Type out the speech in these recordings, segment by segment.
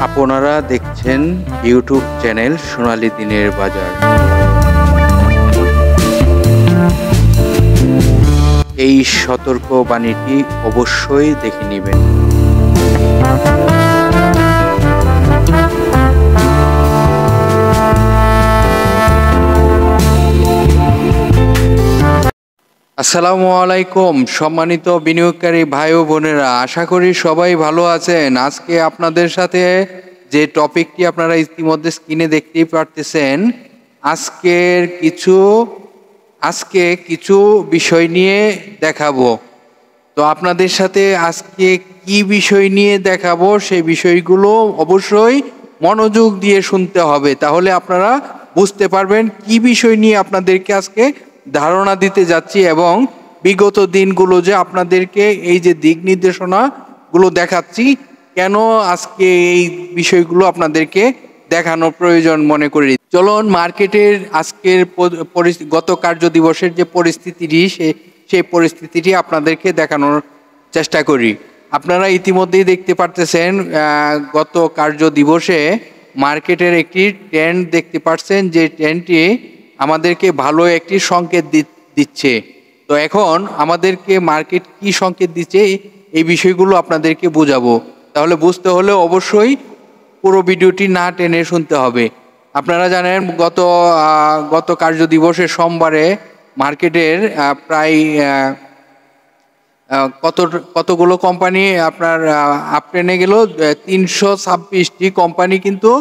আপনারা দেখছেন YouTube channel সোনালী দিনের বাজার। এই সতর্ক বাণীটি অবশ্যই দেখে নেবেন। আসসালামু আলাইকুম সম্মানিত বিনিয়োগকারী ভাই ও বোনেরা, আশা করি সবাই ভালো আছেন। আজকে আপনাদের সাথে যে টপিকটি আপনারা ইতিমধ্যে স্ক্রিনে দেখতেই পারতেছেন, আজকে কিছু বিষয় নিয়ে দেখাবো। তো আপনাদের সাথে আজকে কি বিষয় নিয়ে দেখাবো সেই বিষয়গুলো অবশ্যই মনোযোগ দিয়ে শুনতে হবে, তাহলে আপনারা বুঝতে পারবেন কি বিষয় নিয়ে আপনাদেরকে আজকে ধারণা দিতে যাচ্ছি এবং বিগত দিনগুলো যে আপনাদেরকে এই যে দিক নির্দেশনাগুলো দেখাচ্ছি, কেন আজকে এই বিষয়গুলো আপনাদেরকে দেখানোর প্রয়োজন মনে করি। চলুন মার্কেটের আজকের গত কার্য দিবসের যে পরিস্থিতিটি সেই পরিস্থিতিটি আপনাদেরকে দেখানোর চেষ্টা করি। আপনারা ইতিমধ্যেই দেখতে পারতেছেন গত কার্য দিবসে মার্কেটের একটি ট্রেন্ড দেখতে পাচ্ছেন, যে ট্রেন্ডটি আমাদেরকে ভালো একটি সংকেত দিচ্ছে। তো এখন আমাদেরকে মার্কেট কি সংকেত দিচ্ছে এই বিষয়গুলো আপনাদেরকে বোঝাবো, তাহলে বুঝতে হলে অবশ্যই পুরো ভিডিওটি না টেনে শুনতে হবে। আপনারা জানেন গত কার্য দিবসের সোমবারে মার্কেটের প্রায় কতগুলো কোম্পানি আপনার আপ ট্রেনে গেল, 326টি কোম্পানি কিন্তু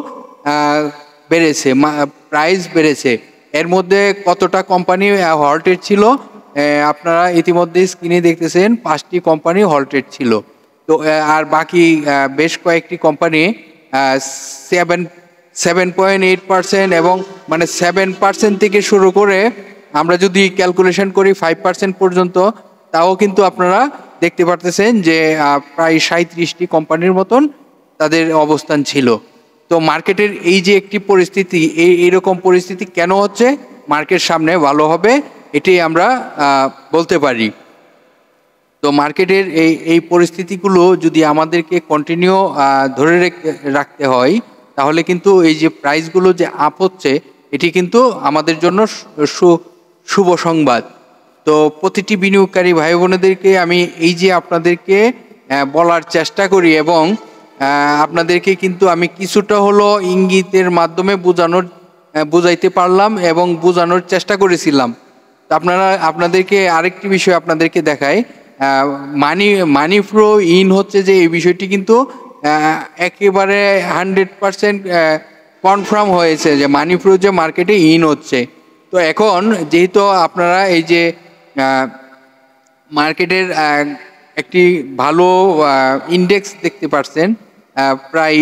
বেড়েছে, প্রাইস বেড়েছে। এর মধ্যে কতটা কোম্পানি হল্টেড ছিল আপনারা ইতিমধ্যে স্ক্রিনে দেখতেছেন, 5টি কোম্পানি হল্টেড ছিল। তো আর বাকি বেশ কয়েকটি কোম্পানি 7.8% এবং মানে 7% থেকে শুরু করে আমরা যদি ক্যালকুলেশন করি 5% পর্যন্ত, তাও কিন্তু আপনারা দেখতে পারতেছেন যে প্রায় 37টি কোম্পানির মতন তাদের অবস্থান ছিল। তো মার্কেটের এই যে একটি পরিস্থিতি, এইরকম পরিস্থিতি কেন হচ্ছে, মার্কেট সামনে ভালো হবে এটাই আমরা বলতে পারি। তো মার্কেটের এই পরিস্থিতিগুলো যদি আমাদেরকে কন্টিনিউ ধরে রাখতে হয়, তাহলে কিন্তু এই যে প্রাইসগুলো যে আপ হচ্ছে এটি কিন্তু আমাদের জন্য শুভ সংবাদ। তো প্রতিটি বিনিয়োগকারী ভাই বোনেদেরকে আমি এই যে আপনাদেরকে বলার চেষ্টা করি এবং আপনাদেরকে কিন্তু আমি কিছুটা হলো ইঙ্গিতের মাধ্যমে বুঝাইতে পারলাম এবং বোঝানোর চেষ্টা করেছিলাম। তো আপনাদেরকে আরেকটি বিষয় আপনাদেরকে দেখাই, মানি ফ্লো ইন হচ্ছে যে এই বিষয়টি কিন্তু একেবারে 100% কনফার্ম হয়েছে যে মানি ফ্লো যে মার্কেটে ইন হচ্ছে। তো এখন যেহেতু আপনারা এই যে মার্কেটের একটি ভালো ইন্ডেক্স দেখতে পাচ্ছেন, প্রায়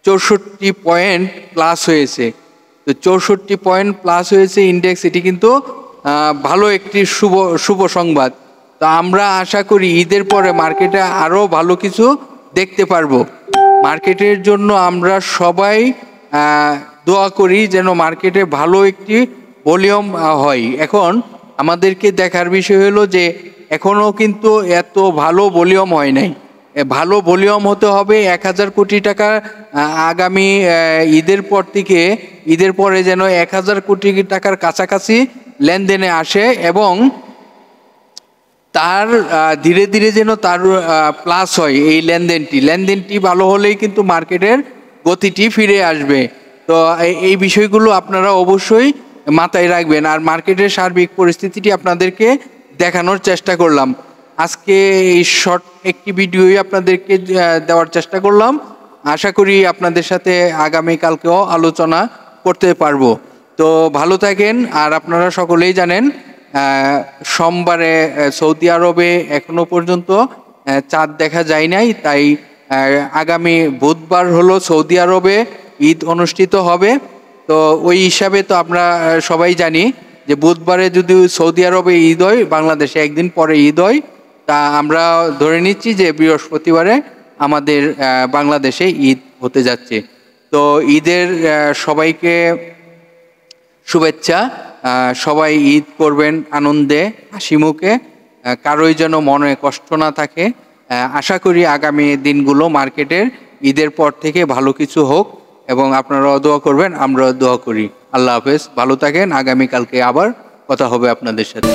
64 পয়েন্ট প্লাস হয়েছে। তো 64 পয়েন্ট প্লাস হয়েছে ইন্ডেক্স, এটি কিন্তু ভালো একটি শুভ সংবাদ। তো আমরা আশা করি ঈদের পরে মার্কেটে আরও ভালো কিছু দেখতে পারবো। মার্কেটের জন্য আমরা সবাই দোয়া করি যেন মার্কেটে ভালো একটি ভলিউম হয়। এখন আমাদেরকে দেখার বিষয় হলো যে এখনও কিন্তু এত ভালো ভলিউম হয় নাই। ভালো ভলিউম হতে হবে 1000 কোটি টাকা আগামী ঈদের পরে যেন 1000 কোটি টাকার কাছাকাছি লেনদেনে আসে এবং তার ধীরে ধীরে যেন তার প্লাস হয়। এই লেনদেনটি ভালো হলেই কিন্তু মার্কেটের গতিটি ফিরে আসবে। তো এই বিষয়গুলো আপনারা অবশ্যই মাথায় রাখবেন। আর মার্কেটের সার্বিক পরিস্থিতিটি আপনাদেরকে দেখানোর চেষ্টা করলাম। আজকে এই শর্ট একটি ভিডিওই আপনাদেরকে দেওয়ার চেষ্টা করলাম। আশা করি আপনাদের সাথে আগামীকালকেও আলোচনা করতে পারবো। তো ভালো থাকেন। আর আপনারা সকলেই জানেন সোমবারে সৌদি আরবে এখনো পর্যন্ত চাঁদ দেখা যায় নাই, তাই আগামী বুধবার হলো সৌদি আরবে ঈদ অনুষ্ঠিত হবে। তো ওই হিসাবে তো আমরা সবাই জানি যে বুধবারে যদি সৌদি আরবে ঈদ হয়, বাংলাদেশে একদিন পরে ঈদ হয়, তা আমরা ধরে নিচ্ছি যে বৃহস্পতিবারে আমাদের বাংলাদেশে ঈদ হতে যাচ্ছে। তো ঈদের সবাইকে শুভেচ্ছা। সবাই ঈদ করবেন আনন্দে হাসি মুখে, কারোই যেন মনে কষ্ট না থাকে। আশা করি আগামী দিনগুলো মার্কেটের ঈদের পর থেকে ভালো কিছু হোক এবং আপনারাও দোয়া করবেন, আমরাও দোয়া করি। আল্লাহ হাফেজ, ভালো থাকেন। আগামীকালকে আবার কথা হবে আপনাদের সাথে।